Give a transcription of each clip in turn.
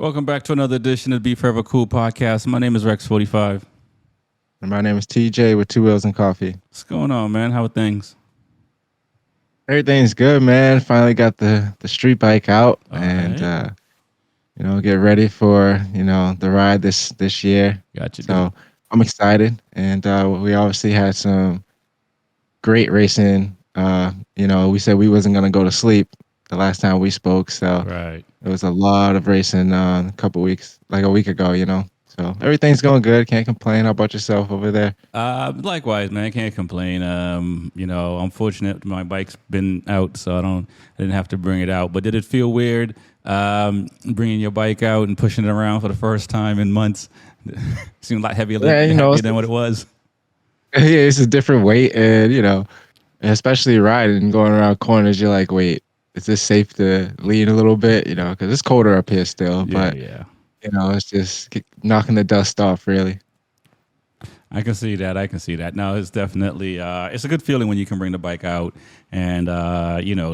Welcome back to another edition of the B4evaKool podcast. My name is Rex45. And my name is TJ with Two Wheels and Coffee. What's going on, man? How are things? Everything's good, man. Finally got the street bike out All and right. get ready for, the ride this year. Got you. So I'm excited. And we obviously had some great racing. We said we wasn't gonna go to sleep the last time we spoke. So Right. it was a lot of racing a couple weeks, like a week ago. So everything's going good. Can't complain. How about yourself over there? Likewise, man. Can't complain. I'm fortunate my bike's been out, so I didn't have to bring it out. But did it feel weird bringing your bike out and pushing it around for the first time in months? Seemed a lot heavier, heavier than what it was. Yeah, it's a different weight, and especially riding and going around corners, you're like, wait, is this safe to lean a little bit? Because it's colder up here still, but Yeah. it's just knocking the dust off, really. I can see that. No, it's definitely it's a good feeling when you can bring the bike out, and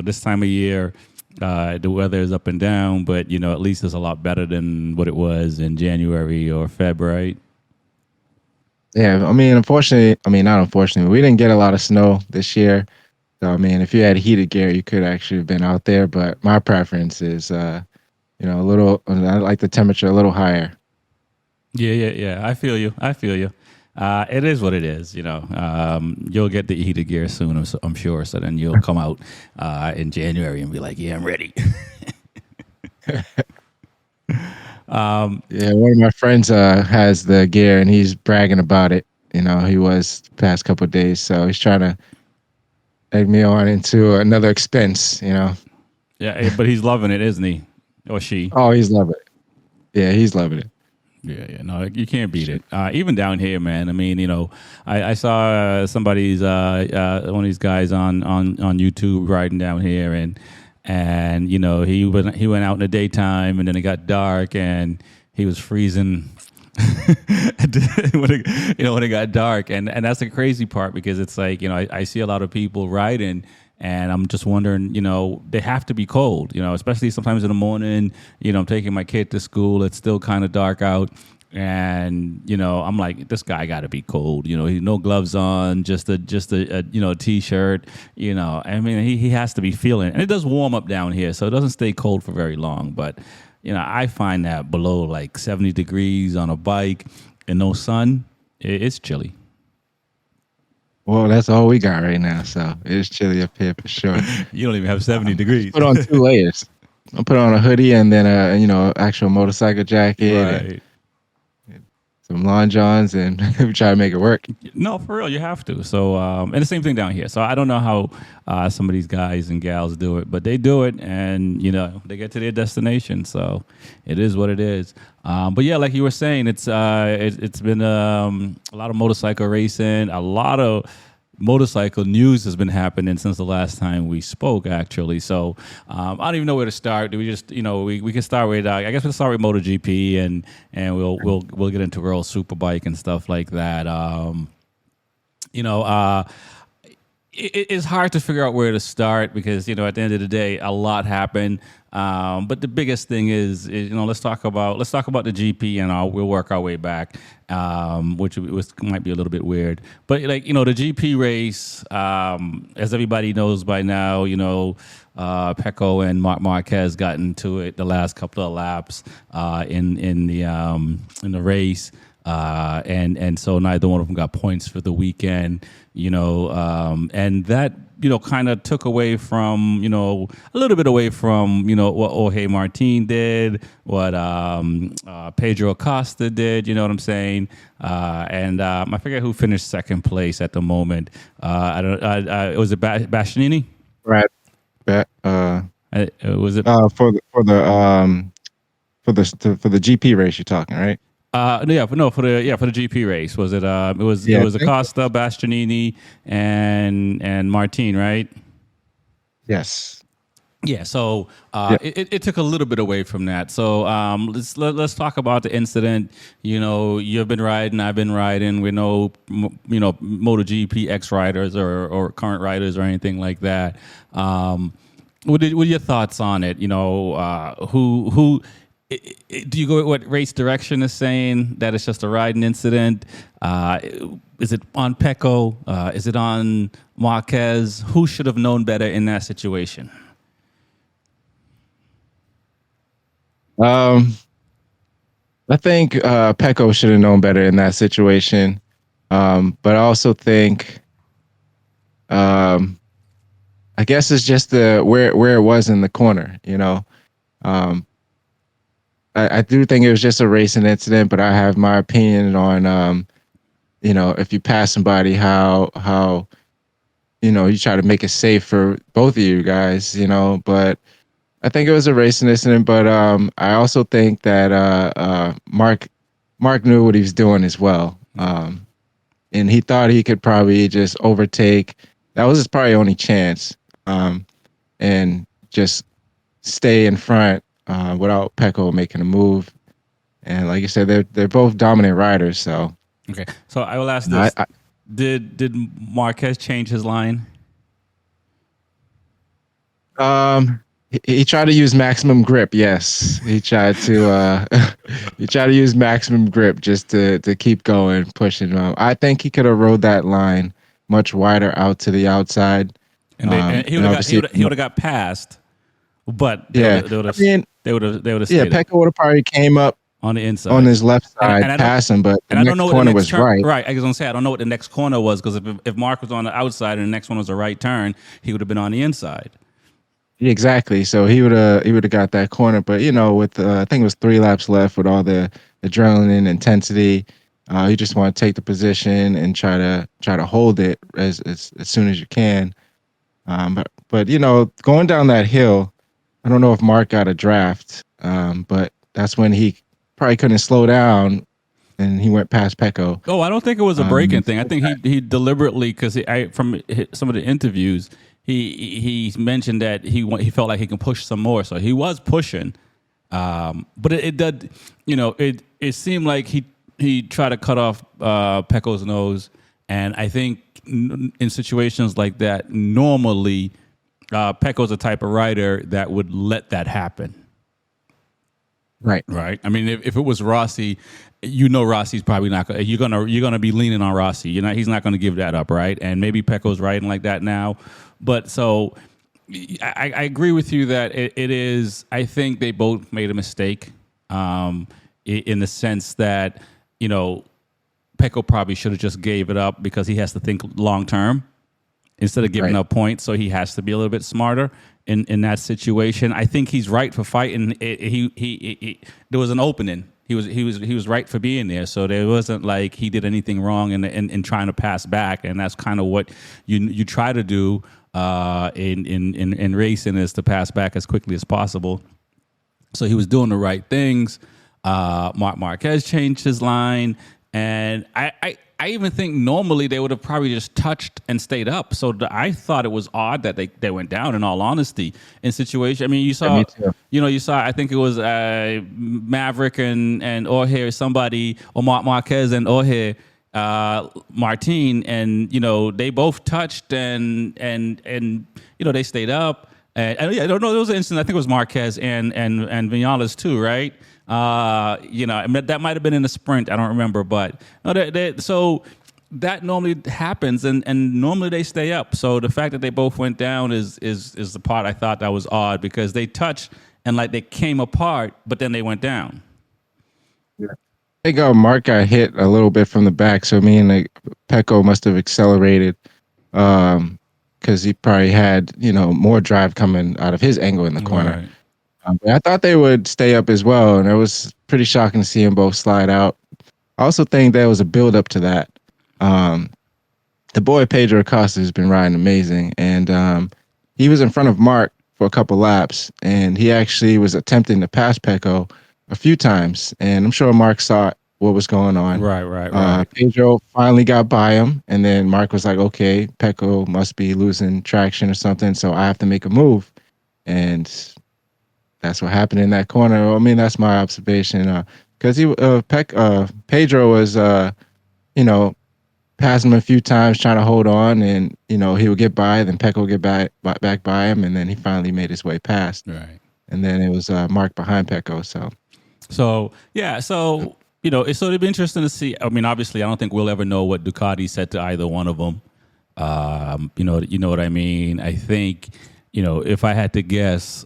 this time of year, the weather is up and down, but at least it's a lot better than what it was in January or February. Yeah, not unfortunately, we didn't get a lot of snow this year. So, if you had heated gear, you could actually have been out there. But my preference is, a little, I like the temperature a little higher. Yeah. I feel you. It is what it is. You'll get the heated gear soon, I'm sure. So then you'll come out in January and be like, yeah, I'm ready. Yeah, one of my friends has the gear and he's bragging about it. He was the past couple of days, so he's trying to egg me on into another expense. Yeah, but he's loving it, isn't he? Or she? Oh, he's loving it. Yeah, he's loving it. Yeah. No, you can't beat it. Even down here, man. I mean, I saw somebody's one of these guys on YouTube riding down here, and he went out in the daytime, and then it got dark, and he was freezing. when it got dark, and that's the crazy part, because it's like I see a lot of people riding, and I'm just wondering, they have to be cold, especially sometimes in the morning. I'm taking my kid to school, it's still kind of dark out, and I'm like, this guy got to be cold. He no gloves on, just a t-shirt. I mean, he has to be feeling it. And it does warm up down here, so it doesn't stay cold for very long, but I find that below like 70 degrees on a bike and no sun, it's chilly. Well, that's all we got right now, so it's chilly up here for sure. You don't even have 70 degrees. Put on 2 layers. I'll put on a hoodie and then actual motorcycle jacket. Right. Some long johns, and we try to make it work. No, for real, you have to. So, and the same thing down here. So I don't know how some of these guys and gals do it, but they do it, and they get to their destination. So it is what it is. But yeah, like you were saying, it's been a lot of motorcycle racing, a lot of motorcycle news has been happening since the last time we spoke, actually. So I don't even know where to start. Do we just, we can start with, I guess we'll start with MotoGP, and we'll get into World Superbike and stuff like that. It's hard to figure out where to start, because at the end of the day, a lot happened. But the biggest thing is let's talk about the GP, and we'll work our way back, which might be a little bit weird. But the GP race, as everybody knows by now, Pecco and Marc Marquez got into it the last couple of laps in the race. And so neither one of them got points for the weekend, and that, kind of took away from, a little bit away from, what Jorge Martin did, what Pedro Acosta did, you know what I'm saying? And I forget who finished second place at the moment. Was it Bastianini? Right. Was it for the GP race you're talking, right? For the GP race, was it? It was Acosta, Bastianini, and Martin, right? Yes. Yeah. So it took a little bit away from that. So let's talk about the incident. You've been riding, I've been riding. We're no MotoGP ex riders or current riders or anything like that. What are your thoughts on it? Who Do you go with what race direction is saying that it's just a riding incident? Uh, is it on Pecco? Is it on Marquez? Who should have known better in that situation? Um, I think Pecco should have known better in that situation. But I also think, um, I guess it's just the where it was in the corner. Um, I do think it was just a racing incident, but I have my opinion on, if you pass somebody, how you try to make it safe for both of you guys. But I think it was a racing incident, but I also think that Mark knew what he was doing as well, and he thought he could probably just overtake. That was his probably only chance, and just stay in front without Pecco making a move. And like you said, they're both dominant riders. So Okay, so I will ask I, this: Did Marquez change his line? he tried to use maximum grip. Yes, he tried to he tried to use maximum grip just to keep going, pushing him. I think he could have rode that line much wider out to the outside. And he And would have got obviously, he would have got passed, but yeah. I mean, they would have yeah, stayed Pecco would have probably came up on the on inside. his left And side, I don't passing, but the and I don't know next what the corner next was turn. right. Right, I was gonna say I don't know what the next corner was because if Mark was on the outside and the next one was a right turn, he would have been on the inside. Exactly. So he would have got that corner, but with I think it was 3 laps left with all the adrenaline intensity, you just want to take the position and try to hold it as soon as you can. But going down that hill, I don't know if Mark got a draft, but that's when he probably couldn't slow down and he went past Pecco. Oh, I don't think it was a Um, breaking thing. I think he deliberately because from some of the interviews he mentioned that he felt like he can push some more, so he was pushing. But it did, it seemed like he tried to cut off Pecco's nose, and I think in situations like that, normally Pecco's the type of rider that would let that happen. right. Right. I mean, if it was Rossi, Rossi's probably not going. You're gonna be leaning on Rossi. He's not going to give that up, right? And maybe Pecco's riding like that now, but so I agree with you that it is. I think they both made a mistake, in the sense that Pecco probably should have just gave it up because he has to think long term instead of giving Right. up points. So he has to be a little bit smarter in that situation. I think he's right for fighting. He there was an opening. He was right for being there. So there wasn't like he did anything wrong in trying to pass back. And that's kind of what you try to do in racing, is to pass back as quickly as possible. So he was doing the right things. Marquez changed his line, and I even think normally they would have probably just touched and stayed up. So I thought it was odd that they went down. In all honesty, in situation, I mean, you saw, me too. you saw. I think it was Maverick and Jorge, somebody, or Marquez and Jorge. Martin, and they both touched and they stayed up. And yeah, I don't know. There was an instance. I think it was Marquez and Vinales too, right? That might have been in the sprint. I don't remember, but no, so that normally happens, and normally they stay up. So the fact that they both went down is the part I thought that was odd, because they touched and like they came apart, but then they went down. I think Mark got hit a little bit from the back, so me and Pecco must have accelerated, because he probably had more drive coming out of his angle in the corner. Right. But I thought they would stay up as well, and it was pretty shocking to see them both slide out. I also think there was a build up to that. Um, the boy Pedro Acosta has been riding amazing, and he was in front of Mark for a couple laps, and he actually was attempting to pass Pecco a few times, and I'm sure Mark saw what was going on. Right. Pedro finally got by him, and then Mark was like, "Okay, Pecco must be losing traction or something, so I have to make a move," and that's what happened in that corner. I mean, that's my observation, because Pedro was you know passing him a few times, trying to hold on, and he would get by, then Pecco would get back by him, and then he finally made his way past, Right. and then it was Mark behind Pecco. So So yeah, so it'd be interesting to see. I mean, obviously, I don't think we'll ever know what Ducati said to either one of them. You know what I mean. I think, if I had to guess,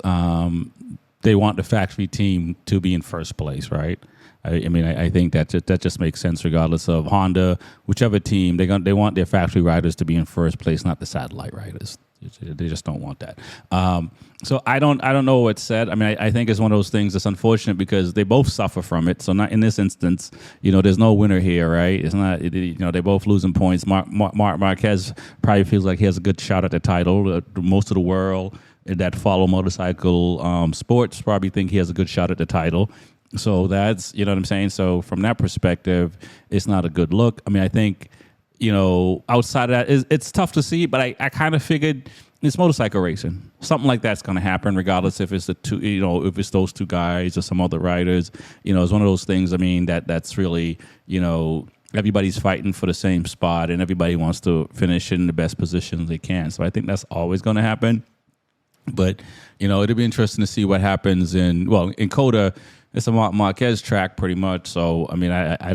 they want the factory team to be in first place, right? I think that just makes sense, regardless of Honda, whichever team they want their factory riders to be in first place, not the satellite riders. They just don't want that. So I don't know what's said. I mean, I think it's one of those things that's unfortunate because they both suffer from it. So not in this instance, there's no winner here, right? It's not, they're both losing points. Mark Marquez probably feels like he has a good shot at the title. Most of the world that follow motorcycle sports probably think he has a good shot at the title. So that's, you know what I'm saying? So from that perspective, it's not a good look. I mean, I think, outside of that, it's tough to see, but I kind of figured it's motorcycle racing. Something like that's going to happen, regardless if it's the two, if it's those two guys or some other riders. It's one of those things, I mean, that's really, everybody's fighting for the same spot and everybody wants to finish in the best position they can. So I think that's always going to happen. But, it'll be interesting to see what happens in COTA. It's a Marquez track pretty much. So, I mean, I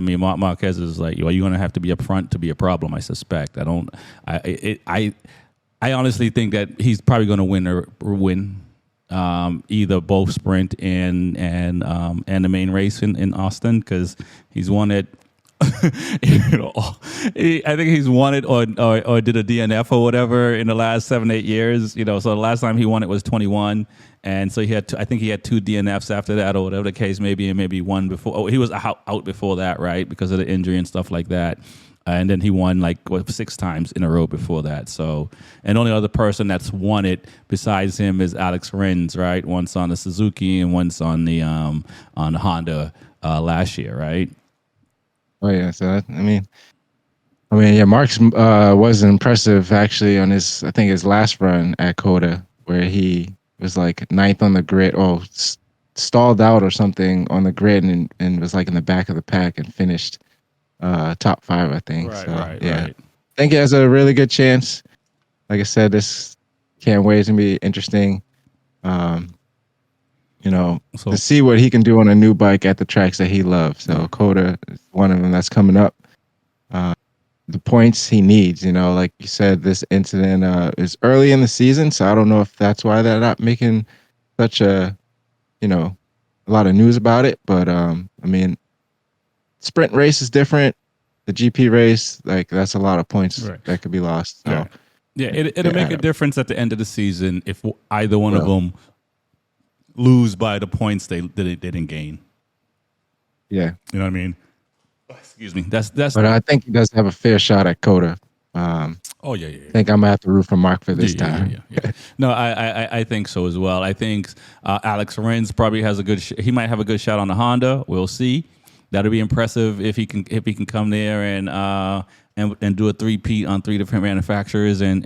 mean, Marquez is like, you're going to have to be up front to be a problem, I suspect. I honestly think that he's probably going to win either both sprint and the main race in Austin, because he's won it. I think he's won it or did a DNF or whatever in the last 7-8 years. So the last time he won it was 21, and so I think he had 2 DNFs after that, or whatever the case may be, and maybe one before. Oh, he was out before that, right, because of the injury and stuff like that. And then he won 6 times in a row before that. So, and the only other person that's won it besides him is Alex Rins, right? Once on the Suzuki and once on the Honda last year, right? Oh yeah, so yeah, Mark's was impressive actually on I think his last run at COTA, where he was like ninth on the grid, or stalled out or something on the grid, and was like in the back of the pack and finished top 5, I think. Right, so, right, yeah. right. I think he has a really good chance. Like I said, this can't wait to be interesting. To see what he can do on a new bike at the tracks that he loves. So COTA is one of them that's coming up. The points he needs, like you said, this incident is early in the season, so I don't know if that's why they're not making such a lot of news about it. But I mean, sprint race is different. The GP race, that's a lot of points that could be lost. So, it'll make a difference at the end of the season if either one of them lose by the points they didn't gain. Yeah, you know what I mean. Excuse me. That's. But I think he does have a fair shot at COTA. Yeah. I think I'm gonna have to root for Mark for this time. Yeah. No, I think so as well. I think Alex Rins probably has a good. He might have a good shot on the Honda. We'll see. That'll be impressive if he can come there and do a 3-peat on 3 different manufacturers and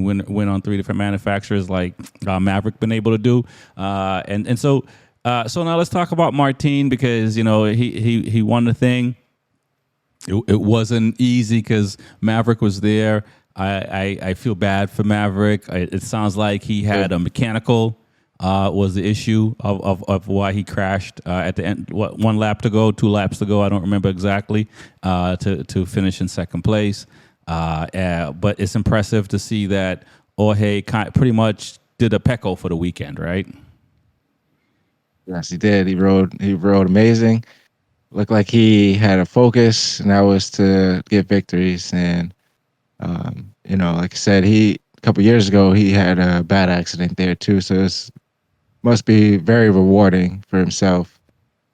win on 3 different manufacturers like Maverick been able to do. So now let's talk about Martin, because he won the thing. It wasn't easy because Maverick was there. I feel bad for Maverick. It sounds like he had a mechanical was the issue of why he crashed at the end. 1 lap to go, 2 laps to go, I don't remember exactly, to finish in second place. But it's impressive to see that Jorge pretty much did a Pecco for the weekend, right? Yes, he did. He rode amazing. Looked like he had a focus, and that was to get victories. And like I said, a couple years ago he had a bad accident there too, so it must be very rewarding for himself,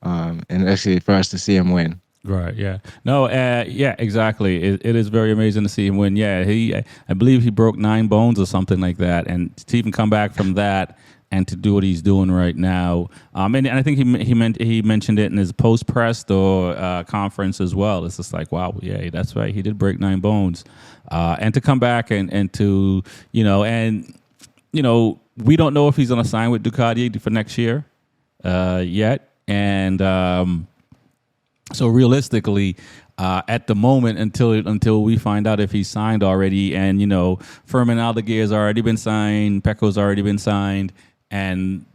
and actually for us to see him win. Right. Yeah. No. Yeah. Exactly. It is very amazing to see him win. Yeah. I believe he broke 9 bones or something like that, and to even come back from that and to do what he's doing right now. And I think he mentioned it in his post press or conference as well. It's just like, wow, yeah, that's right. He did break 9 bones, and to come back and to we don't know if he's going to sign with Ducati for next year yet, and so realistically. At the moment, until we find out if he's signed already, and Furman Aldeguer's already been signed, Pecco's already been signed, and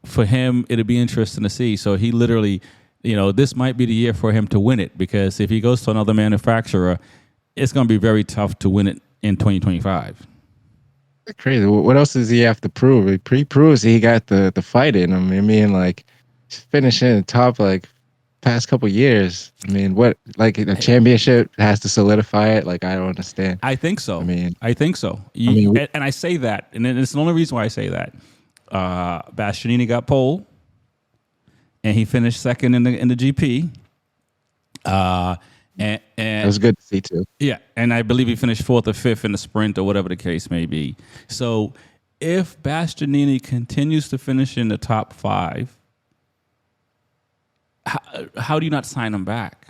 for him, it'd be interesting to see. So he literally, this might be the year for him to win it, because if he goes to another manufacturer, it's going to be very tough to win it in 2025. That's crazy. What else does he have to prove? He proves he got the fight in him. I mean, like, finishing in the top, like, past couple years. I mean, what, like, a championship has to solidify it? Like, I don't understand. I think so. I think so. And I say that, and it's the only reason why I say that. Bastianini got pole, and he finished second in the GP. And it was good to see too. Yeah, and I believe he finished fourth or fifth in the sprint or whatever the case may be. So if Bastianini continues to finish in the top 5, how do you not sign him back?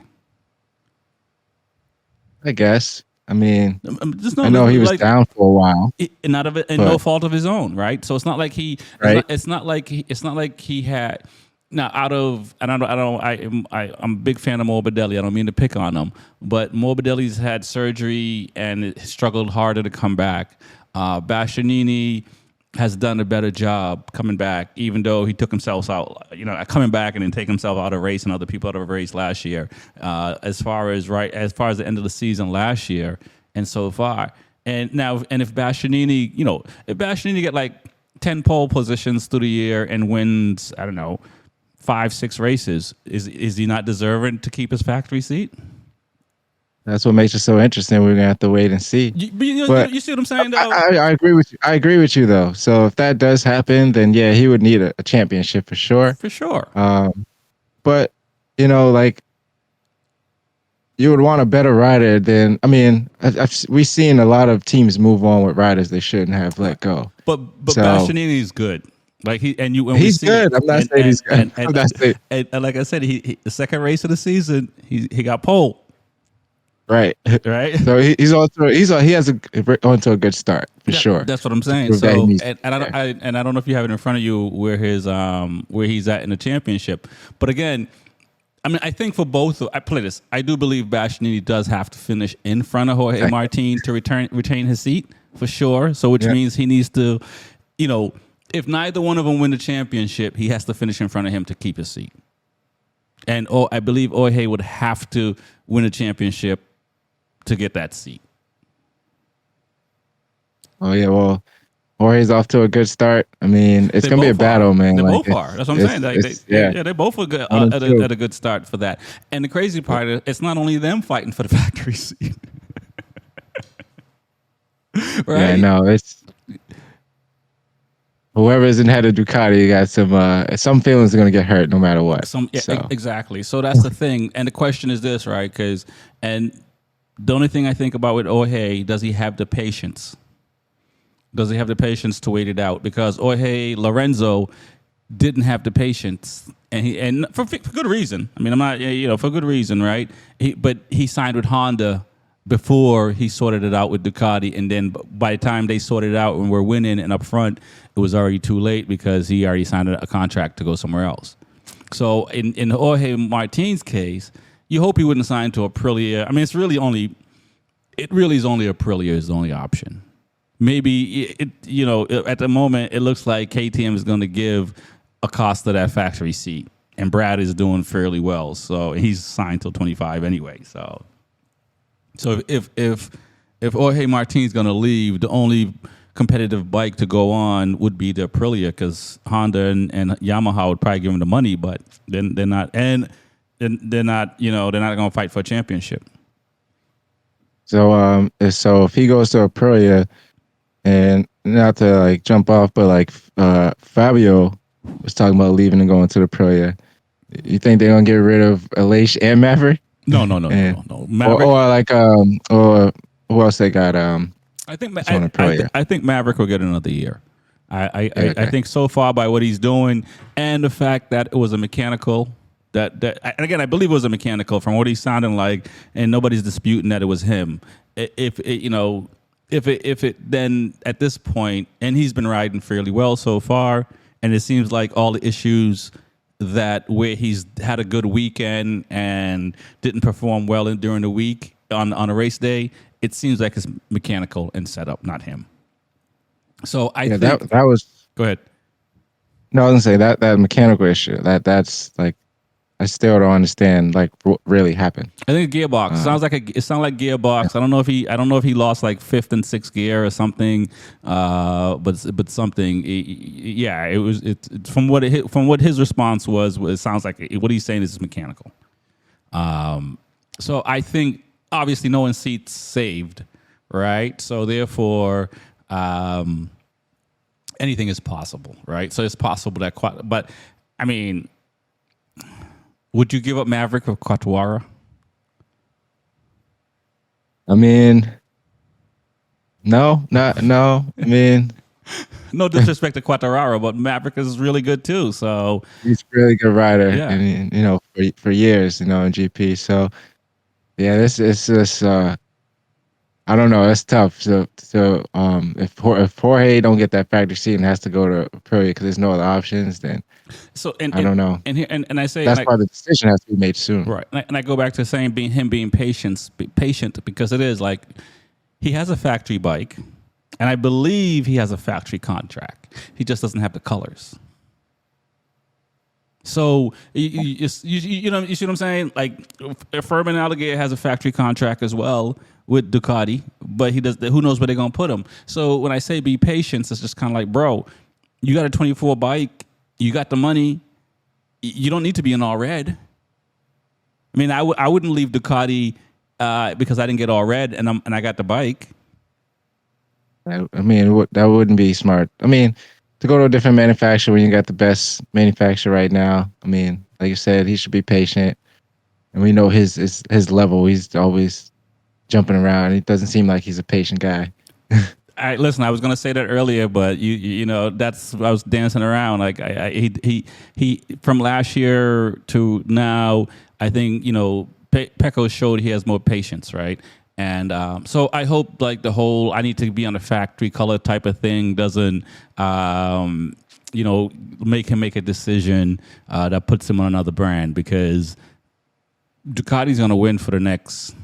I guess. I mean, I know he was down for a while, no fault of his own, right? So it's not like he. Right. It's not like he had. Now, I'm a big fan of Morbidelli. I don't mean to pick on him, but Morbidelli's had surgery and struggled harder to come back. Bastianini has done a better job coming back, even though he took himself out, coming back and then taking himself out of race and other people out of a race last year. As far as the end of the season last year and so far, and if Bastianini, get like 10 pole positions through the year and wins, I don't know, 5-6 races, is he not deserving to keep his factory seat? That's what makes it so interesting. We're gonna have to wait and see. You see what I'm saying, though? I agree with you. I agree with you, though. So if that does happen, then yeah, he would need a championship for sure. For sure. But like, you would want a better rider than. I mean, we've seen a lot of teams move on with riders they shouldn't have let go. But Bastianini's good. Like he's good. I'm not saying he's good. And like I said, he the second race of the season, he got pole. Right. So he has onto a good start for sure. That's what I'm saying. So I don't know if you have it in front of you where he's at in the championship. But again, I mean, I think for both, I do believe Bastianini does have to finish in front of Jorge Martin to retain his seat for sure. So which means he needs to, if neither one of them win the championship, he has to finish in front of him to keep his seat. And I believe Jorge would have to win a championship to get that seat. Oh, yeah, well, Jorge's off to a good start. I mean, it's going to be a battle, man. They both are. That's what I'm saying. They both are good, at a good start for that. And the crazy part is it's not only them fighting for the factory seat. Right? Yeah, no, it's... Whoever's in head of Ducati got some feelings are going to get hurt no matter what. Exactly. So that's the thing. And the question is this, right? And the only thing I think about with Jorge, does he have the patience? Does he have the patience to wait it out? Because Jorge Lorenzo didn't have the patience, and for good reason. I mean, I'm not, for good reason, right? But he signed with Honda before he sorted it out with Ducati, and then by the time they sorted it out and were winning and up front, it was already too late because he already signed a contract to go somewhere else. So in Jorge Martin's case, you hope he wouldn't sign to Aprilia. I mean, it really is only Aprilia is the only option. Maybe at the moment it looks like KTM is going to give Acosta that factory seat, and Brad is doing fairly well, so he's signed till 25 anyway. So if Jorge Martin's going to leave, the only competitive bike to go on would be the Aprilia, because Honda and Yamaha would probably give him the money, but then they're not, and they're not going to fight for a championship. So if he goes to Aprilia, and not to like jump off, but Fabio was talking about leaving and going to the Aprilia. You think they're gonna get rid of Aleix and Maverick? No. Maverick, or who else they got? I think Maverick will get another year. I think so far by what he's doing and the fact that it was a mechanical. And again, I believe it was a mechanical from what he sounded like, and nobody's disputing that it was him. If it then at this point, and he's been riding fairly well so far, and it seems like all the issues that where he's had a good weekend and didn't perform well during the week on a race day, it seems like it's mechanical and set up, not him. So I think that was. Go ahead. No, I was gonna say that mechanical issue. That's like I still don't understand like what really happened. I think gearbox Uh, sounds like it sounds like gearbox. I don't know if he lost like fifth and sixth gear or something. But something. Yeah, it was. From what his response was. It sounds like what he's saying is mechanical. So I think obviously no one's seats saved, right? So therefore, anything is possible, right? So it's possible that, but I mean, would you give up Maverick or Quatuara? I mean, no, not no. I mean, No disrespect to Quattararo, but Maverick is really good too. So he's a really good rider, yeah. and you know, for years, you know, in GP. So yeah, this is just I don't know. It's tough. If Jorge don't get that factory seat and has to go to Aprilia because there's no other options, then So I don't know. and I say That's why the decision has to be made soon. right, and I go back to saying being patient because it is like he has a factory bike, and I believe he has a factory contract. He just doesn't have the colors. So you know you see what I'm saying? Like Furman Alligator has a factory contract as well with Ducati, but he does. Who knows where they're gonna put him? So when I say be patient, it's just kind of like, bro, you got a 24 bike, you got the money, you don't need to be in all red. I mean, I wouldn't leave Ducati because I didn't get all red and I got the bike. I mean, that wouldn't be smart. I mean, to go to a different manufacturer when you got the best manufacturer right now. I mean, like you said, he should be patient, and we know his level. He's always jumping around. It doesn't seem like he's a patient guy. Listen. I was going to say that earlier, but you know that's I was dancing around. Like he from last year to now. I think you know Pecco showed he has more patience, right? And so I hope like the whole I need to be on a factory color type of thing doesn't you know make him make a decision that puts him on another brand because Ducati's going to win for the next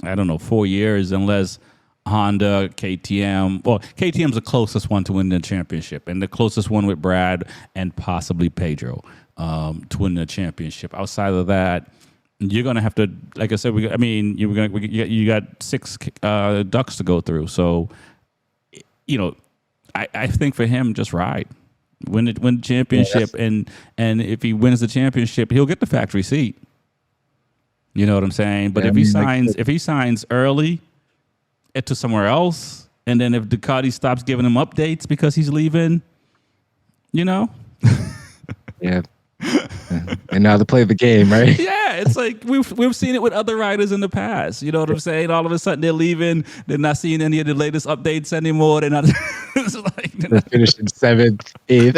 I don't know 4 years unless Honda, KTM. Well, KTM's the closest one to win the championship, and the closest one with Brad and possibly Pedro to win the championship. Outside of that, you're gonna have to, like I said, you got six ducks to go through. So, you know, I think for him, just ride, win the championship, and if he wins the championship, he'll get the factory seat. You know what I'm saying? But Yeah, if he signs early to somewhere else, and then if Ducati stops giving him updates because he's leaving, you know. yeah. And now to play the game, right? Yeah, it's like we've seen it with other riders in the past. You know what I'm saying? All of a sudden they're leaving. They're not seeing any of the latest updates anymore. They're not. It's like They're finishing seventh, eighth.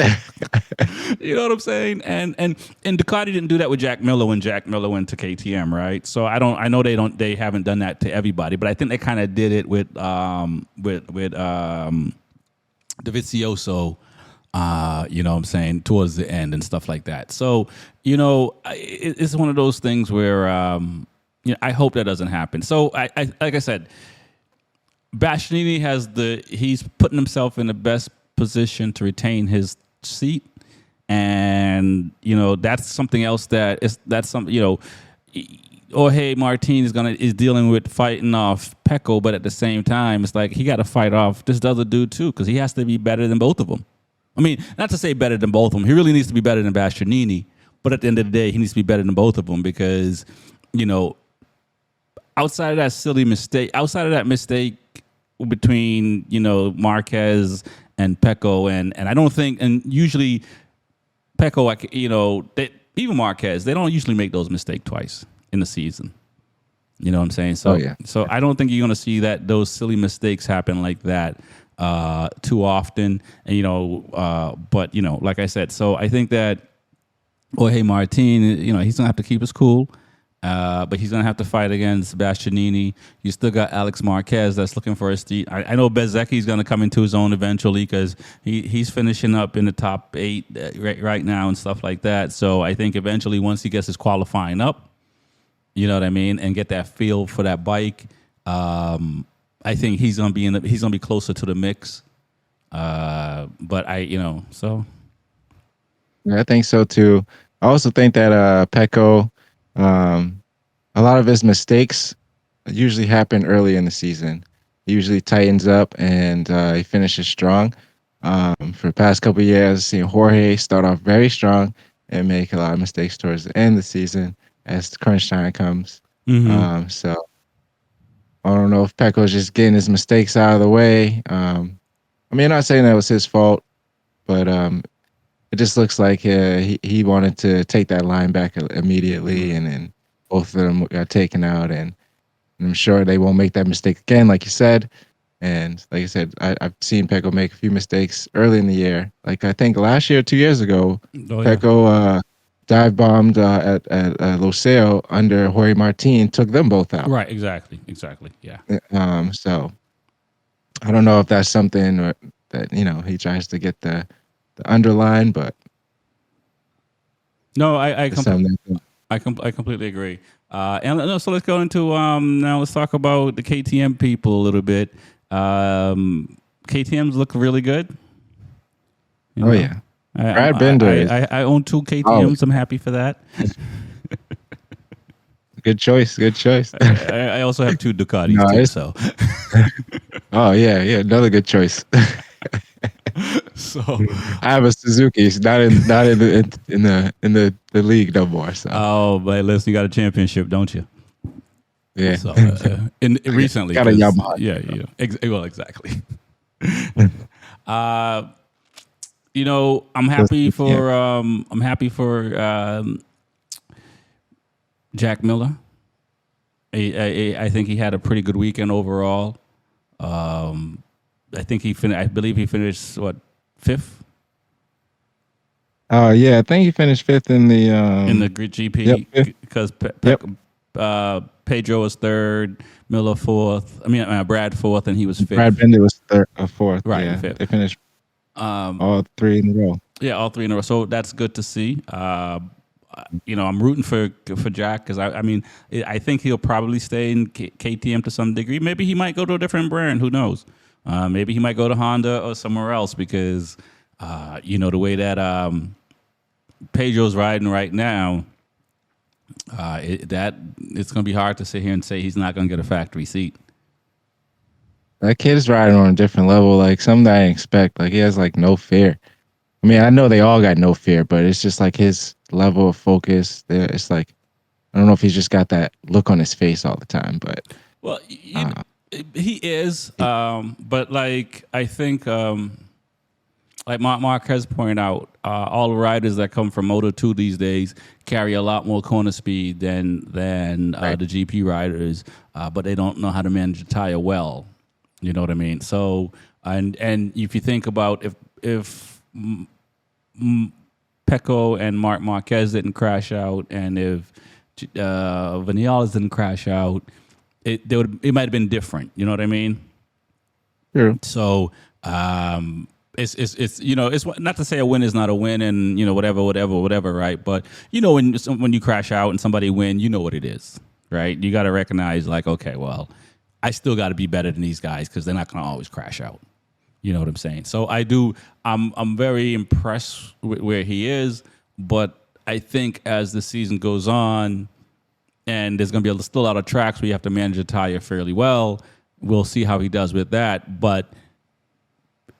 you know what I'm saying? And Ducati didn't do that with Jack Miller when Jack Miller went to KTM, right? So I know they haven't done that to everybody, but I think they kind of did it with Dovizioso. You know what I'm saying, towards the end and stuff like that. So, you know, it's one of those things where, you know, I hope that doesn't happen. So, I like I said, Bastianini he's putting himself in the best position to retain his seat. And, you know, that's something else that's something, you know, Jorge Martin is dealing with fighting off Pecco, but at the same time, it's like he got to fight off this other dude too, because he has to be better than both of them. I mean, not to say better than both of them. He really needs to be better than Bastianini. But at the end of the day, he needs to be better than both of them because, you know, outside of that mistake between, you know, Marquez and Pecco, and I don't think, and usually Pecco, you know, even Marquez, they don't usually make those mistakes twice in the season. You know what I'm saying? So, so I don't think you're going to see those silly mistakes happen like that too often, and you know, but you know, like I said, so I think that Jorge Martin, you know, he's gonna have to keep his cool, but he's gonna have to fight against Bastianini. You still got Alex Marquez that's looking for his seat. I know Bezecchi's gonna come into his own eventually because he's finishing up in the top 8 right now and stuff like that. So I think eventually once he gets his qualifying up, you know what I mean, and get that feel for that bike. I think he's gonna be closer to the mix, but you know, so Yeah, I think so too. I also think that Pecco, um, a lot of his mistakes usually happen early in the season. He usually tightens up and he finishes strong. For the past couple of years, seeing Jorge start off very strong and make a lot of mistakes towards the end of the season as the crunch time comes. Mm-hmm. So I don't know if Pecco's just getting his mistakes out of the way. I mean, I'm not saying that was his fault, but it just looks like he wanted to take that line back immediately, Right. and then both of them got taken out. And I'm sure they won't make that mistake again, like you said. And like I said, I've seen Pecco make a few mistakes early in the year. Like I think last year, 2 years ago, Oh yeah. Pecco dive bombed at Loseo under Jorge Martin, took them both out. Right. Exactly. Exactly. Yeah. So I don't know if that's something that he tries to get the underline, but No, I I, it's compl- something. I completely agree. And so let's go into now. Let's talk about the KTM people a little bit. KTM's look really good. You Oh know, yeah, I I'm, Brad Binder is I own two solid. KTM's. I'm happy for that. Good choice. Good choice. I also have two Ducatis No, too. it's So oh yeah, another good choice. so I have a Suzuki. It's not in the league no more. So oh, but listen, you got a championship, don't you? yeah, So in recently, got a because Yamaha. yeah, well, exactly. Uh, Yeah. I'm happy for Jack Miller. I think he had a pretty good weekend overall. Um, I believe he finished what, fifth Yeah. I think he finished fifth in the in the Grid Yep. GP Fifth. because Yep. Pedro was third, Miller fourth. I mean, Brad fourth, and he was Brad fifth. Binder was third or fourth. Right, Yeah, fifth. they finished Um, all three in a row. yeah, all three in a row. So that's good to see. I'm rooting for Jack because I mean, I think he'll probably stay in KTM to some degree. Maybe he might go to a different brand. Who knows? Maybe he might go to Honda or somewhere else because the way that Pedro's riding right now, it's going to be hard to sit here and say he's not going to get a factory seat. That kid is riding on a different level. Like something I didn't expect. Like he has like no fear. I mean, I know they all got no fear, but it's just like his level of focus. It's like I don't know if he's just got that look on his face all the time, but Well, uh, he is, he- but like I think, like Marquez pointed out, all the riders that come from Moto 2 these days carry a lot more corner speed than right. the GP riders, but they don't know how to manage the tire well. You know what I mean? So, and if you think about if Pecco and Mark Marquez didn't crash out, and if Vinales didn't crash out, it might have been different. You know what I mean? True. So it's not to say a win is not a win, and whatever, right? But when you crash out and somebody win, you know what it is, right? You got to recognize like, okay, well, I still got to be better than these guys because they're not going to always crash out. You know what I'm saying? So I do. I'm very impressed with where he is, but I think as the season goes on, and there's going to be still a lot of tracks where you have to manage a tire fairly well. We'll see how he does with that. But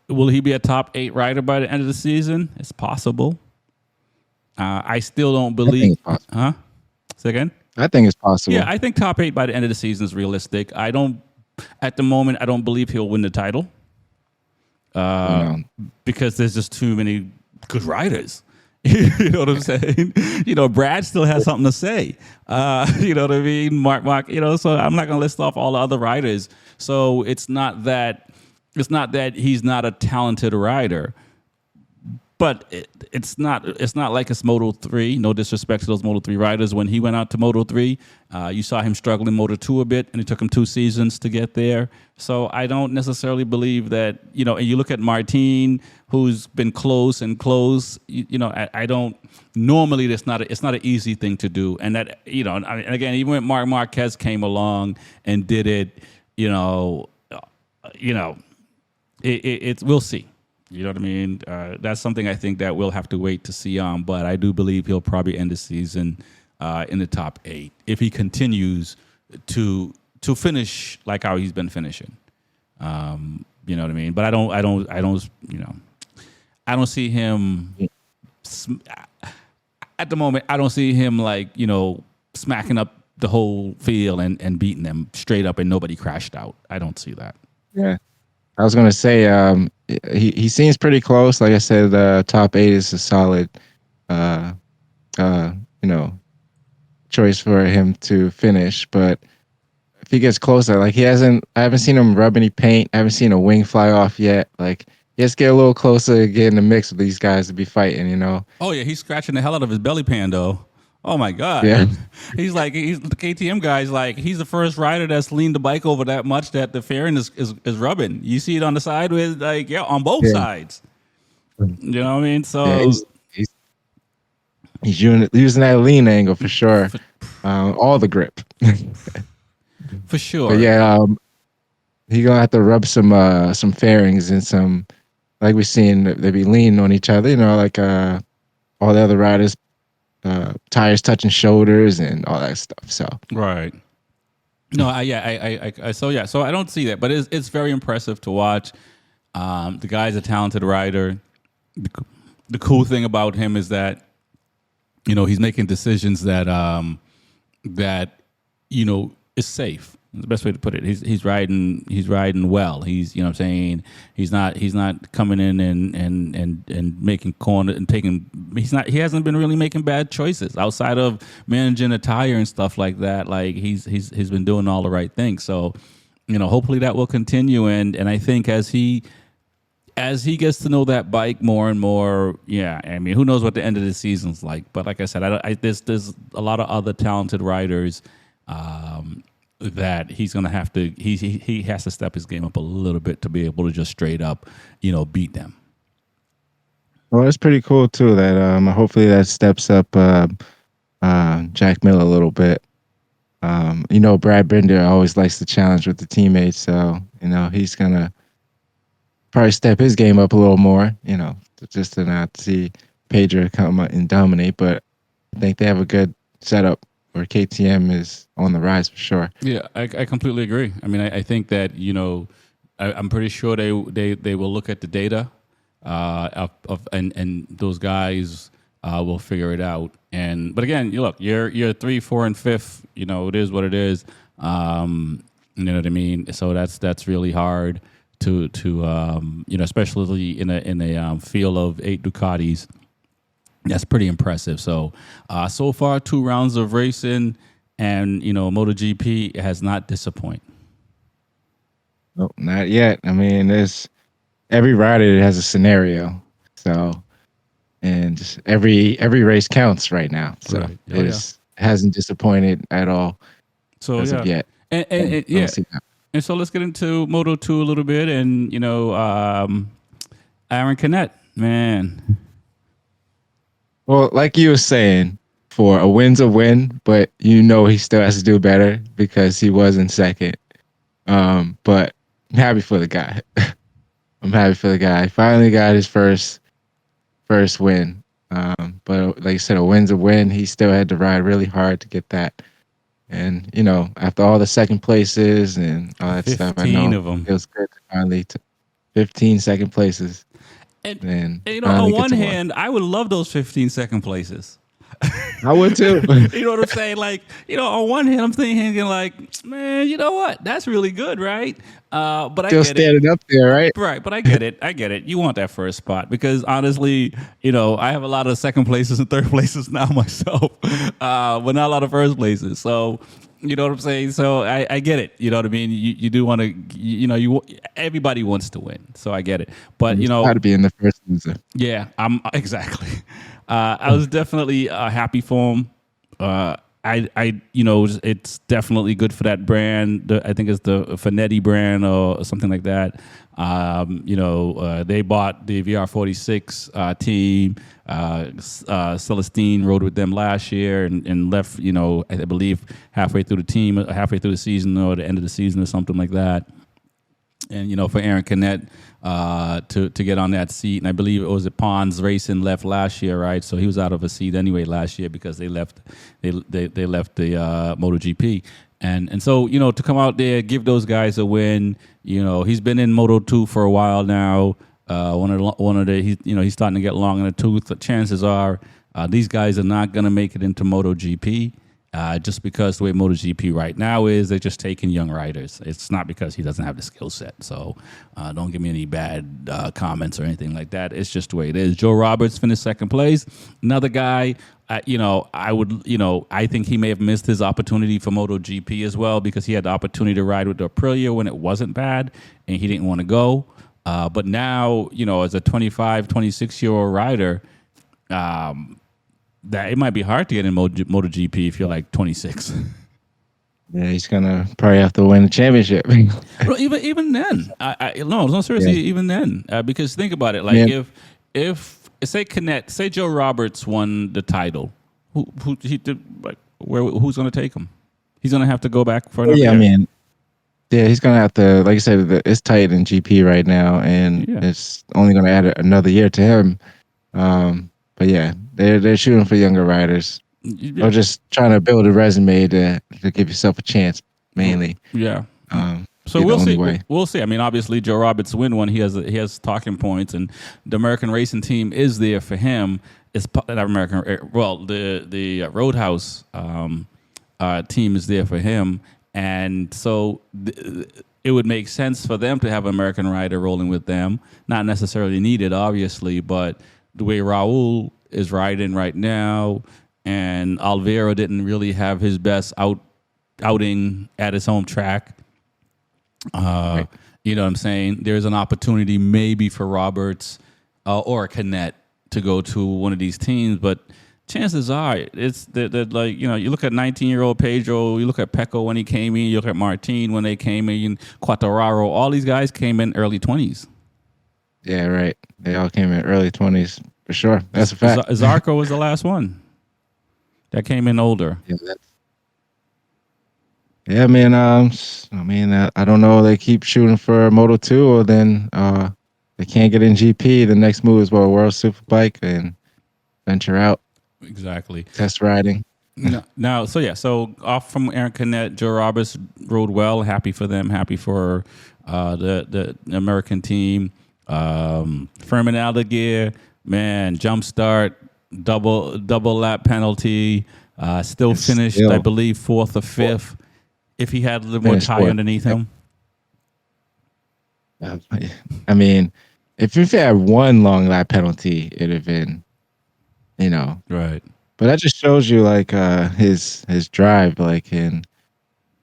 will he be a top 8 rider by the end of the season? It's possible. I still don't I think believe. it's possible. Huh? Say again? I think it's possible. Yeah, I think top 8 by the end of the season is realistic. At the moment, I don't believe he'll win the title because there's just too many good riders. You know what I'm saying? Brad still has something to say. You know what I mean? Mark. So I'm not going to list off all the other riders. So it's not that he's not a talented rider, but it's not like it's Moto 3. No disrespect to those Moto 3 riders. When he went out to Moto 3, you saw him struggling Moto 2 a bit, and it took him 2 seasons to get there. So I don't necessarily believe that, and you look at Martin, who's been close and close, I don't, normally it's not an easy thing to do. And that, and again, even when Mark Marquez came along and did it, it's we'll see. You know what I mean? That's something I think that we'll have to wait to see on. But I do believe he'll probably end the season in the top 8 if he continues to finish like how he's been finishing. You know what I mean? But I don't. You know, I don't see him at the moment. I don't see him like smacking up the whole field and beating them straight up and nobody crashed out. I don't see that. Yeah. I was gonna say, he seems pretty close. Like I said, top 8 is a solid, uh, uh, you know, choice for him to finish. But if he gets closer, like I haven't seen him rub any paint. I haven't seen a wing fly off yet. Like, he has to get a little closer, get in the mix with these guys to be fighting. Oh yeah, he's scratching the hell out of his belly pan though. Oh my god. Yeah. He's the KTM guy's like he's the first rider that's leaned the bike over that much that the fairing is rubbing. You see it on the side with on both sides. You know what I mean? So yeah, he's using that lean angle for sure. All the grip. For sure. But yeah, he gonna have to rub some fairings and some, like we've seen, they be leaning on each other. Like all the other riders, tires touching shoulders and all that stuff. So right. No, so I don't see that, but it's very impressive to watch. The guy's a talented rider. The cool thing about him is that he's making decisions that is safe. That's the best way to put it. He's riding well. He's what I'm saying. He's not coming in and making corner and taking. He hasn't been really making bad choices outside of managing a tire and stuff like that. Like he's been doing all the right things. So hopefully that will continue. And I think as he gets to know that bike more and more, yeah. I mean, who knows what the end of the season's like? But like I said, there's a lot of other talented riders. That he's gonna have to he has to step his game up a little bit to be able to just straight up beat them. Well, it's pretty cool too that hopefully that steps up Jack Miller a little bit. Brad Binder always likes to challenge with the teammates, so he's gonna probably step his game up a little more, just to not see Pedro come out and dominate. But I think they have a good setup where KTM is on the rise for sure. Yeah, I completely agree. I mean, I think that I'm pretty sure they will look at the data and those guys will figure it out. But again, you're 3, 4, and 5th. It is what it is. You know what I mean? So that's really hard to especially in a field of 8 Ducatis. That's pretty impressive. So far 2 rounds of racing, and MotoGP has not disappointed. Nope, not yet. I mean, there's every rider that has a scenario. So, and just every race counts right now. So right. it hasn't disappointed at all. So as of yet. And and so let's get into Moto2 a little bit, and Aaron Canet, man. Well, like you were saying, for a win's a win, but he still has to do better because he was in second. But I'm happy for the guy. I'm happy for the guy. He finally got his first win. But like you said, a win's a win. He still had to ride really hard to get that. And after all the second places and all that stuff, I know 15 of them. It was good to finally 15 second places. And on one hand, I would love those 15 second places. I would too. You know what I'm saying? Like, on one hand, I'm thinking like, man, you know what? That's really good, right? But I still get standing up there, right? Right, but I get it. I get it. You want that first spot because honestly, I have a lot of second places and third places now myself, but not a lot of first places. So, you know what I'm saying? So I get it. You know what I mean? You do want to, everybody wants to win. So I get it. But, how to be in the first loser. Yeah, exactly. I was definitely happy for him. It's definitely good for that brand. I think it's the Finetti brand or something like that. They bought the VR46 team. Celestine rode with them last year and left, I believe halfway through the season or the end of the season or something like that. and for Aaron Canet to get on that seat. And I believe it was Pons Racing left last year, right? So he was out of a seat anyway last year because they left they left the MotoGP. And so to come out there, give those guys a win. He's been in Moto2 for a while now. One of the he's starting to get long in the tooth. The chances are these guys are not going to make it into MotoGP. Just because the way MotoGP right now is, they're just taking young riders. It's not because he doesn't have the skill set. So don't give me any bad comments or anything like that. It's just the way it is. Joe Roberts finished second place. Another guy, I think he may have missed his opportunity for MotoGP as well because he had the opportunity to ride with the Aprilia when it wasn't bad and he didn't want to go. But now, as a 25, 26-year-old rider, that it might be hard to get in MotoGP if you're like 26. Yeah, he's gonna probably have to win the championship. Well, even then, no, seriously, even then, because think about it, like Yeah. if say Joe Roberts won the title, who's going to take him? He's going to have to go back for another Yeah, I year. mean, yeah, he's gonna have to, like I said, it's tight in GP right now, and Yeah. it's only gonna add another year to him. But yeah, they're shooting for younger riders, or just trying to build a resume to give yourself a chance, mainly. Yeah. So Be the we'll only see. way. We'll see. I mean, obviously, Joe Roberts win one. He has talking points, and the American racing team is there for him. It's not American. Well, the Roadhouse team is there for him, and so it would make sense for them to have an American rider rolling with them. Not necessarily needed, obviously, but the way Raul is riding right now, and Alvaro didn't really have his best outing at his home track. Right. You know what I'm saying? There's an opportunity maybe for Roberts or Canet to go to one of these teams, but chances are it's that like, you look at 19-year-old Pedro, you look at Pecco when he came in, you look at Martin when they came in, Quartararo, all these guys came in early 20s. Yeah, right. They all came in early 20s for sure. That's a fact. Zarco was the last one that came in older. Yeah, man. I don't know. They keep shooting for Moto2, or then they can't get in GP. The next move is World Superbike and venture out, Exactly. test riding. Now, so off from Aaron Canet, Joe Roberts rode well. Happy for them. Happy for the American team. Furman Aldeguer, man, jump start, double lap penalty. Still finished, I believe, fourth or fifth. If he had a little more tie underneath him. I mean, if you had one long lap penalty, it'd have been, Right. But that just shows you like his drive, like, and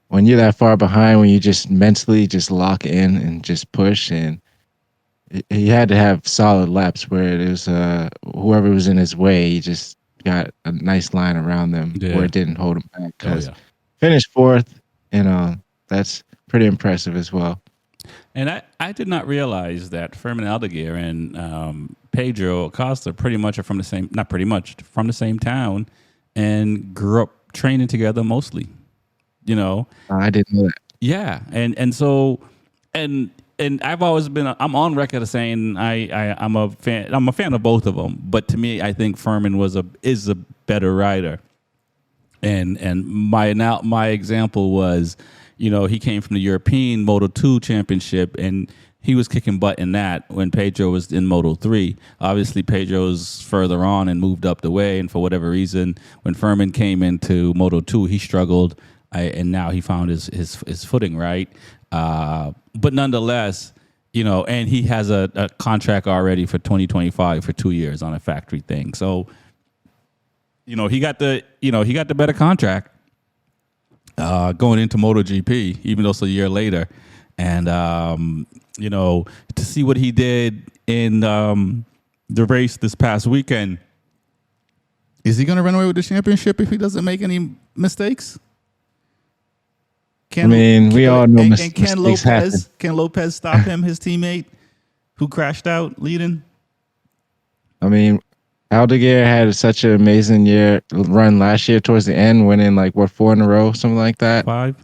when you're that far behind, when you just mentally just lock in and just push, and he had to have solid laps where it was whoever was in his way, he just got a nice line around them where it didn't hold him back. Because finished fourth, that's pretty impressive as well. And I did not realize that Furman Aldeguer and Pedro Acosta pretty much are from the same, not pretty much, from the same town and grew up training together mostly, I didn't know that. Yeah. And so, and I've always been, I'm on record of saying I'm a fan of both of them. But to me, I think Furman is a better rider. And my example was, he came from the European Moto2 championship, and he was kicking butt in that when Pedro was in Moto3. Obviously, Pedro's further on and moved up the way, and for whatever reason, when Furman came into Moto2, he struggled, and now he found his footing, right? But nonetheless, and he has a contract already for 2025 for 2 years on a factory thing. So, he got the better contract. Going into MotoGP, even though it's a year later, and to see what he did in the race this past weekend, is he going to run away with the championship if he doesn't make any mistakes? We all know mistakes happen. Can Lopez stop him, his teammate, who crashed out leading? Aldeguer had such an amazing run last year towards the end, winning 4 in a row, something like that. 5.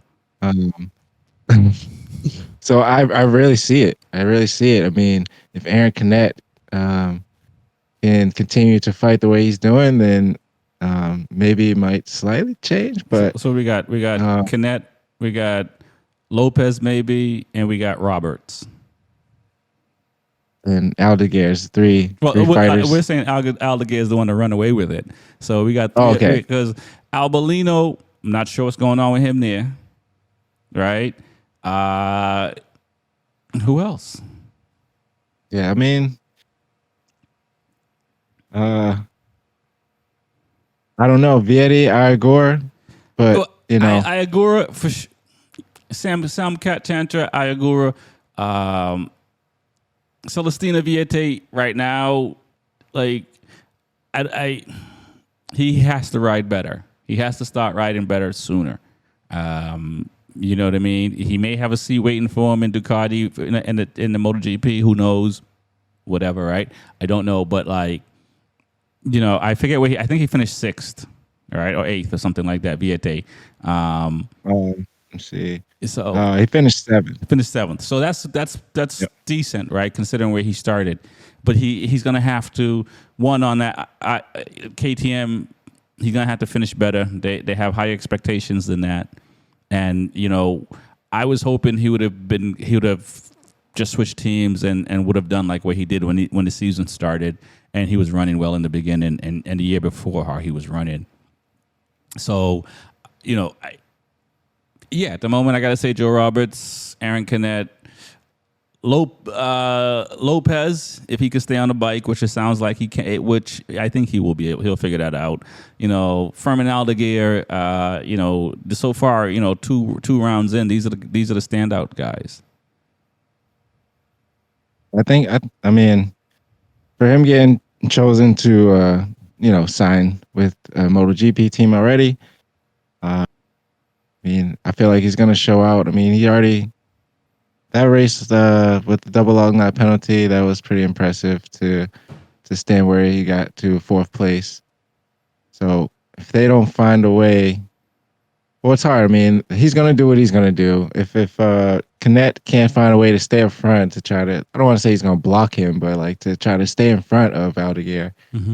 So I really see it. I really see it. I mean, if Aaron Canet um, can continue to fight the way he's doing, then maybe it might slightly change. So, But we got uh, Canet, we got Lopez maybe, and we got Roberts. and Aldeguer's three Well, we're fighters. saying Aldeguer is the one to run away with it. So we got Oh, three okay. because Albolino. I'm not sure what's going on with him there. Right? Uh, who else? Yeah, I mean, uh, I don't know, Vietti, Igor, but Well, you know, Iagura for Sam Cat Tantra, Iagura, Celestina Viete right now, like I he has to ride better. He has to start riding better sooner. You know what I mean? He may have a seat waiting for him in Ducati in the MotoGP. Who knows? Whatever, right? I don't know, but like I forget where I think he finished sixth, all right, or eighth or something like that. Viete. let's see. So He finished seventh. finished seventh. So that's Yep. decent, right? Considering where he started, but he's gonna have to one on that KTM. He's gonna have to finish better. They have higher expectations than that, and I was hoping he would have just switched teams and would have done like what he did when the season started and he was running well in the beginning and the year before how he was running. So, at the moment I gotta say Joe Roberts, Aaron Canet, Lopez, if he could stay on the bike, which it sounds like he can, which I think he will be able, he'll figure that out. Furman Aldeguer, so far, two rounds in, these are the standout guys. I mean, for him getting chosen to sign with a MotoGP team already, I mean, I feel like he's gonna show out. I mean, he already that race with the double long lap penalty, that was pretty impressive to stand where he got to fourth place. So if they don't find a way, well, it's hard. I mean, he's gonna do what he's gonna do. If Canet can't find a way to stay up front to try to, I don't want to say he's gonna block him, but like to try to stay in front of Aldeguer, Mm-hmm.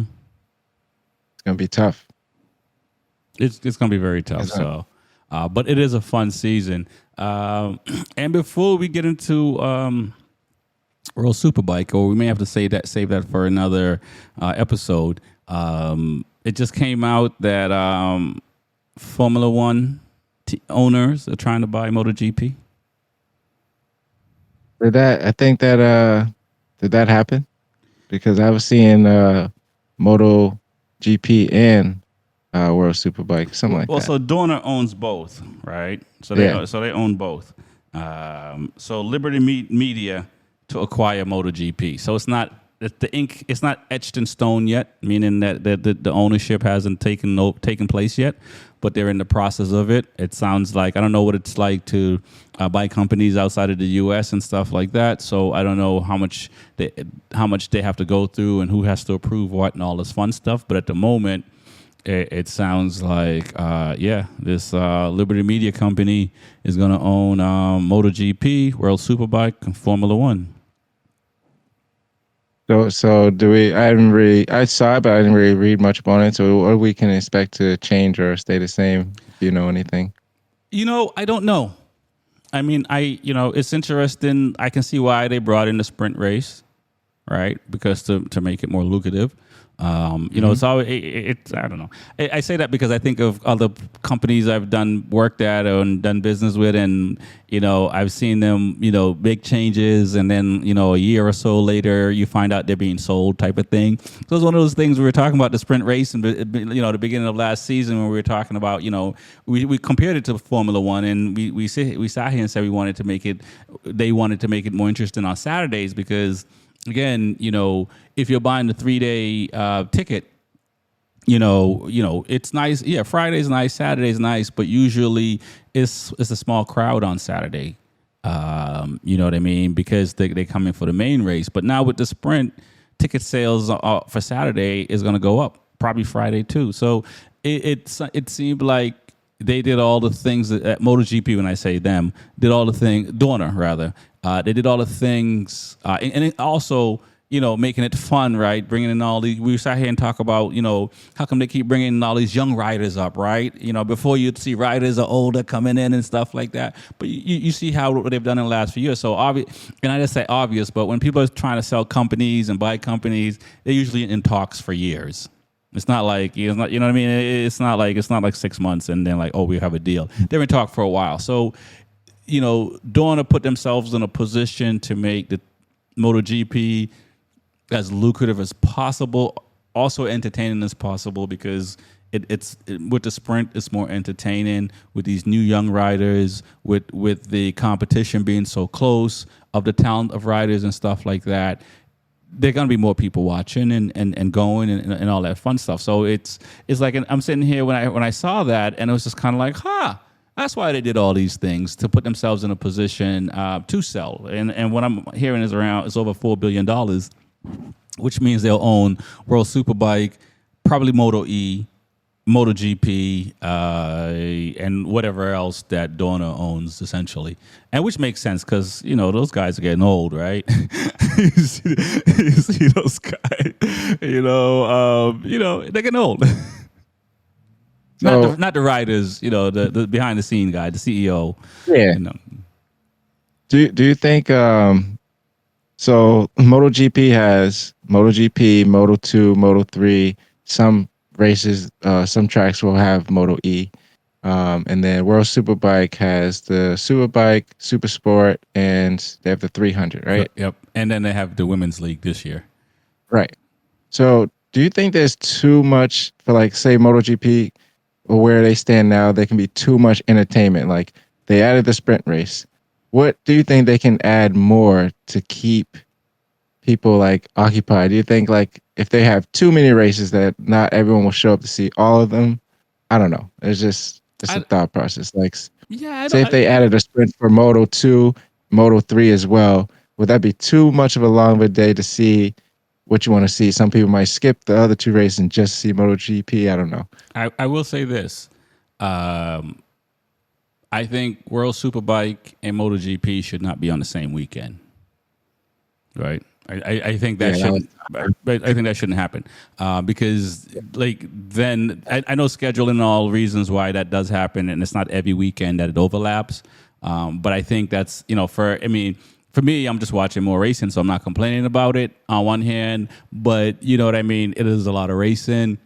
it's gonna be tough. It's going to be very tough. So, but it is a fun season. And before we get into World Superbike, or we may have to save that for another episode. It just came out that Formula One owners are trying to buy MotoGP. I think that did that happen? Because I was seeing Moto GP and World Superbike, something like Well, that. so Dorna owns both, right? So Yeah. they own both. So Liberty Media to acquire MotoGP. So it's not the ink. It's not etched in stone yet, meaning that the ownership hasn't taken place yet. But they're in the process of it. It sounds like I don't know what it's like to buy companies outside of the U.S. and stuff like that. So I don't know how much they have to go through and who has to approve what and all this fun stuff. But at the moment, it sounds like this Liberty Media company is going to own MotoGP, World Superbike, and Formula One. So do we? I saw it, but I didn't really read much about it. So what we can expect to change or stay the same? If you know anything? I don't know. I mean, it's interesting. I can see why they brought in the sprint race, right? Because to make it more lucrative. It's always it's I don't know. I say that because I think of other companies I've worked at and done business with, and I've seen them make changes, and then a year or so later you find out they're being sold, type of thing. So it's one of those things we were talking about the sprint race, and the beginning of last season when we were talking about we compared it to Formula One, and we sat here and said they wanted to make it more interesting on Saturdays because. Again, if you're buying the 3-day ticket, it's nice. Yeah, Friday's nice, Saturday's nice, but usually it's a small crowd on Saturday. You know what I mean? Because they come in for the main race. But now with the sprint, ticket sales for Saturday is going to go up, probably Friday too. So it seemed like they did all the things that at MotoGP. When I say them, did all the thing. Dorna rather, they did all the things, and it also, making it fun, right? Bringing in all these. We sat here and talk about, how come they keep bringing in all these young riders up, right? Before you'd see riders are older coming in and stuff like that. But you see how what they've done in the last few years. So obvious, and I just say obvious, but when people are trying to sell companies and buy companies, they're usually in talks for years. It's not like it's not, you know what I mean. It's not like 6 months and then like, oh, we have a deal. They've been talking for a while. So Dorna put themselves in a position to make the MotoGP as lucrative as possible, also entertaining as possible, because with the sprint, it's more entertaining with these new young riders, with the competition being so close of the talent of riders and stuff like that. There are going to be more people watching and going and all that fun stuff. So it's like I'm sitting here when I saw that, and it was just kind of like, that's why they did all these things, to put themselves in a position to sell. And what I'm hearing is over $4 billion, which means they'll own World Superbike, probably Moto E, MotoGP, and whatever else that Dorna owns, essentially, and which makes sense because those guys are getting old, right? you see those guys, they're getting old. So Not the riders, the behind the scene guy, the CEO. yeah, do you think so MotoGP has MotoGP, Moto2, Moto3, some races, some tracks will have Moto E. And then World Superbike has the Superbike, Super Sport, and they have the 300, right? Yep. And then they have the women's league this year. Right. So do you think there's too much for, like, say, MotoGP, or where they stand now, there can be too much entertainment? Like, they added the sprint race. What do you think they can add more to keep people like occupied? Do you think, like, if they have too many races that not everyone will show up to see all of them? I don't know. It's a thought process. Like, say if they added a sprint for Moto 2, Moto 3 as well, would that be too much of a long of a day to see what you want to see? Some people might skip the other two races and just see MotoGP. I don't know. I will say this. I think World Superbike and MotoGP should not be on the same weekend. Right? I think that shouldn't. I think that shouldn't happen because, like, then I know scheduling and all reasons why that does happen, and it's not every weekend that it overlaps. But I think that's for me, I'm just watching more racing, so I'm not complaining about it on one hand. But you know what I mean? It is a lot of racing.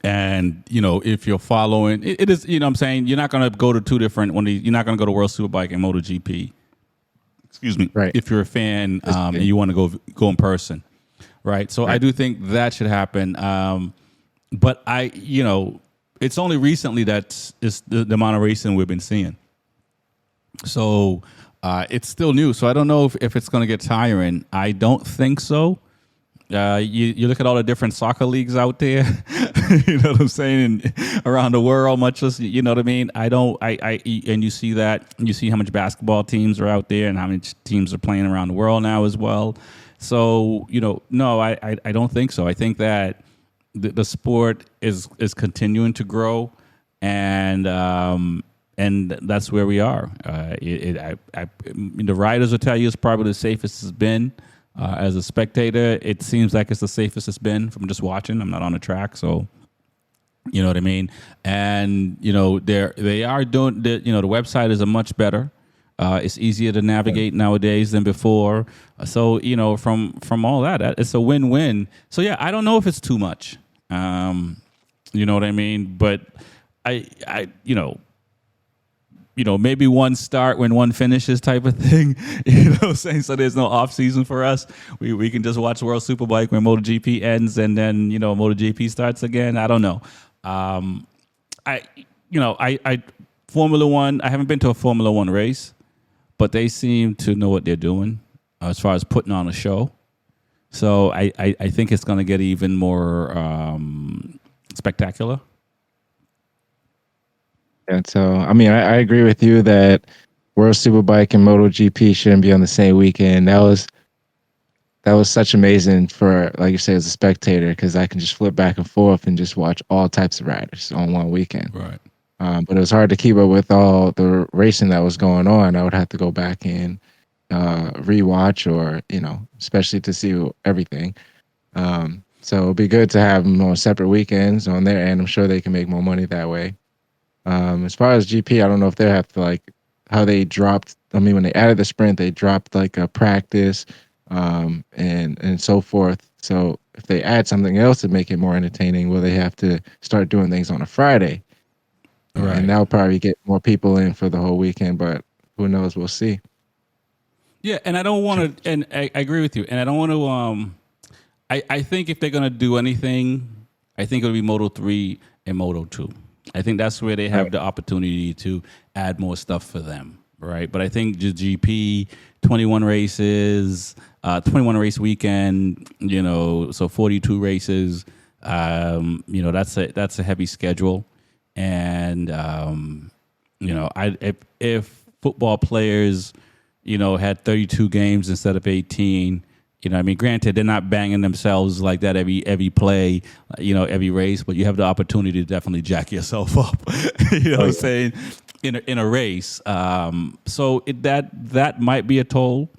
And if you're following, it is. What I'm saying, you're not going to go to two different. You're not going to go to World Superbike and MotoGP. Excuse me. Right. If you're a fan and you want to go in person, right? So I do think that should happen. But it's only recently that is the amount of racing we've been seeing. So it's still new. So I don't know if it's going to get tiring. I don't think so. You look at all the different soccer leagues out there, you know what I'm saying, around the world, much less, you know what I mean? And you see that, you see how much basketball teams are out there and how many teams are playing around the world now as well. So, no, I don't think so. I think that the sport is continuing to grow, and that's where we are. The riders will tell you it's probably the safest it's been. As a spectator, it seems like it's the safest it's been from just watching. I'm not on the track, so you know what I mean. And they are doing the website is a much better. It's easier to navigate nowadays than before. So from all that, it's a win-win. So yeah, I don't know if it's too much. You know what I mean? But I maybe one start when one finishes type of thing. You know what I'm saying? So there's no off season for us. We can just watch World Superbike when MotoGP ends and then, MotoGP starts again. I don't know. Formula One, I haven't been to a Formula One race, but they seem to know what they're doing as far as putting on a show. So I think it's going to get even more spectacular. And so, I agree with you that World Superbike and MotoGP shouldn't be on the same weekend. That was such amazing for, like you say, as a spectator, because I can just flip back and forth and just watch all types of riders on one weekend. Right. But it was hard to keep up with all the racing that was going on. I would have to go back and rewatch, or especially to see everything. So it'll be good to have them on separate weekends on their end. I'm sure they can make more money that way. As far as GP, I don't know if they have to like how they dropped. I mean, when they added the sprint, they dropped like a practice, and so forth. So if they add something else to make it more entertaining, will they have to start doing things on a Friday? And Right. that'll probably get more people in for the whole weekend. But who knows? We'll see. Yeah, and I don't want to, and I agree with you, and I don't want to. I think if they're gonna do anything, I think it'll be Moto 3 and Moto 2. I think that's where they have Right. the opportunity to add more stuff for them, right? But I think the GP, 21 races, 21 race weekend, so 42 races. That's a heavy schedule, and if football players, had 32 games instead of 18. I mean, granted, they're not banging themselves like that every play, every race, but you have the opportunity to definitely jack yourself up. You know what I'm saying? In a race, that might be a toll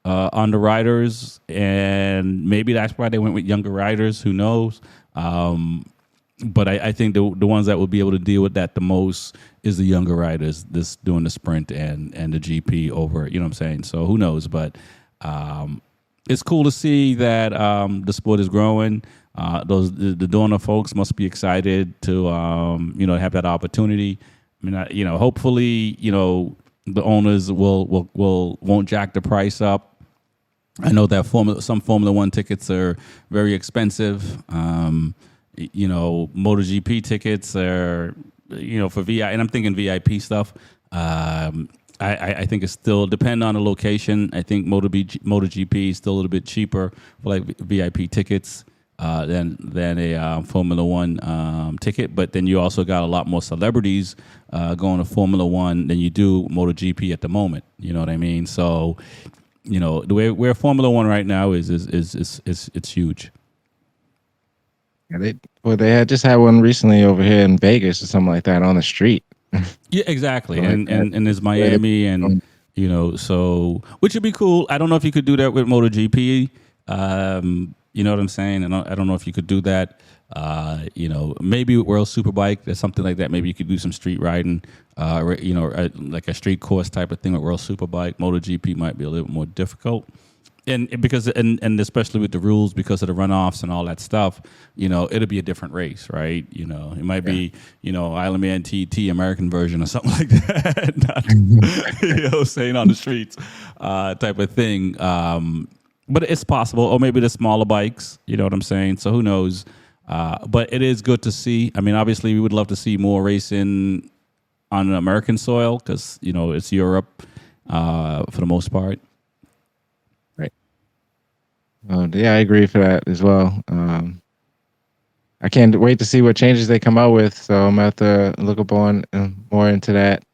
on the riders, and maybe that's why they went with younger riders. Who knows? But I think the ones that will be able to deal with that the most is the younger riders, this doing the sprint and the GP over. You know what I'm saying? So who knows? But it's cool to see that the sport is growing. The donor folks must be excited to have that opportunity. I mean, hopefully, the owners won't jack the price up. I know that some Formula One tickets are very expensive. MotoGP tickets are, for VI, and I'm thinking VIP stuff. I think it's still depend on the location. I think MotoGP is still a little bit cheaper for like VIP tickets than a Formula One ticket. But then you also got a lot more celebrities going to Formula One than you do MotoGP at the moment. You know what I mean? So, the way where Formula One right now is it's huge. Yeah, they had just had one recently over here in Vegas or something like that on the street. Yeah, exactly. Something like And that. and and there's Where they- Miami, and so which would be cool. I don't know if you could do that with MotoGP. You know what I'm saying? And I don't know if you could do that. Maybe with World Superbike or something like that. Maybe you could do some street riding. Like a street course type of thing with World Superbike. MotoGP might be a little more difficult. And because and especially with the rules because of the runoffs and all that stuff, it'll be a different race, right? It might be Island Man TT American version or something like that, not saying on the streets type of thing. But it's possible, or maybe the smaller bikes. You know what I'm saying? So who knows? But it is good to see. I mean, obviously, we would love to see more racing on American soil because it's Europe for the most part. Right. Yeah, I agree for that as well. I can't wait to see what changes they come out with. So I'm gonna have to look up on more into that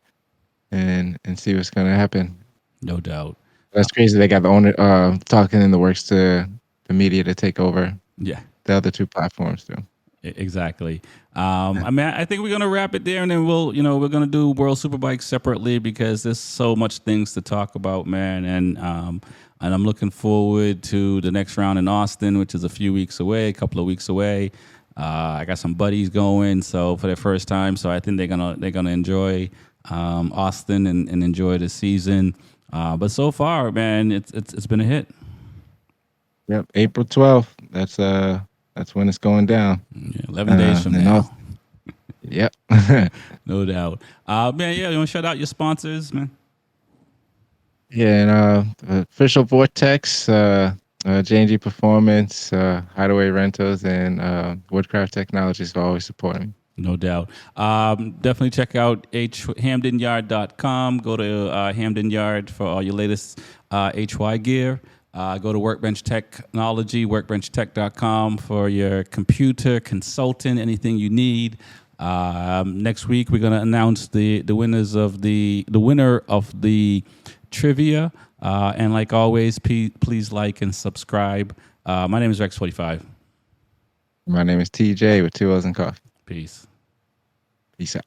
and see what's gonna happen. No doubt. That's crazy. They got the owner talking in the works to the media to take over Yeah. the other two platforms too. Exactly. I mean, I think we're gonna wrap it there, and then we're gonna do World Superbike separately because there's so much things to talk about, man. And I'm looking forward to the next round in Austin, which is a couple of weeks away. I got some buddies going, so for their first time, so I think they're gonna enjoy Austin and enjoy the season. But so far, man, it's been a hit. Yep, April 12th. That's when it's going down. Yeah, 11 days from and now. Yep. No doubt. Man, yeah, you want to shout out your sponsors, man? Yeah, and official Vortex, J&G Performance, Hideaway Rentals, and Woodcraft Technologies for always supporting me. No doubt. Definitely check out hamdonyard.com. Go to Hamden Yard for all your latest HY gear. Go to Workbench Technology, workbenchtech.com for your computer, consultant, anything you need. Next week, we're going to announce the winner of the trivia. And like always, please like and subscribe. My name is Rex45. My name is TJ with 2 O's and Coffee. Peace. Peace out.